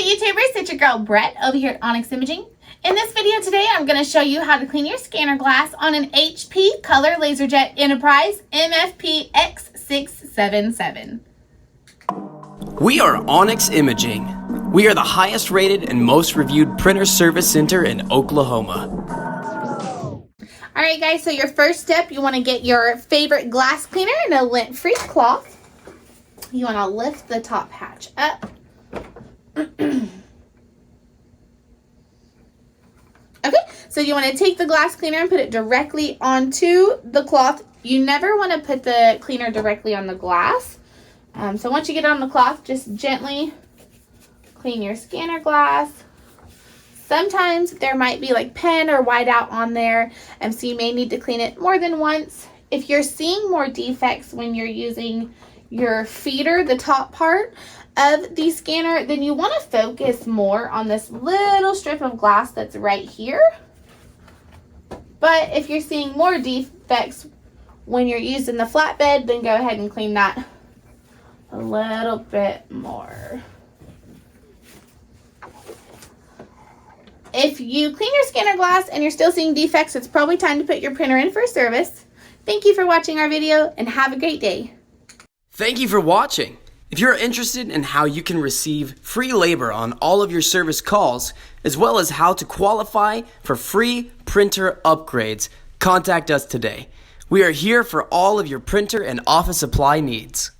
YouTubers, it's your girl Brett over here at Onyx Imaging. In this video today, I'm going to show you how to clean your scanner glass on an HP Color LaserJet EnterPrise MFP X677. We are Onyx Imaging. We are the highest rated and most reviewed printer service center in Oklahoma. Alright guys, so your first step, you want to get your favorite glass cleaner in a lint-free cloth. You want to lift the top hatch up. Okay, so you want to take the glass cleaner and put it directly onto the cloth. You never want to put the cleaner directly on the glass. So once you get it on the cloth, just gently clean your scanner glass. Sometimes there might be like pen or whiteout on there, so you may need to clean it more than once. If you're seeing more defects when you're using your feeder, the top part of the scanner, then you want to focus more on this little strip of glass that's right here. But if you're seeing more defects when you're using the flatbed, then go ahead and clean that a little bit more. If you clean your scanner glass and you're still seeing defects, it's probably time to put your printer in for a service. Thank you for watching our video and have a great day. Thank you for watching. If you're interested in how you can receive free labor on all of your service calls, as well as how to qualify for free printer upgrades, contact us today. We are here for all of your printer and office supply needs.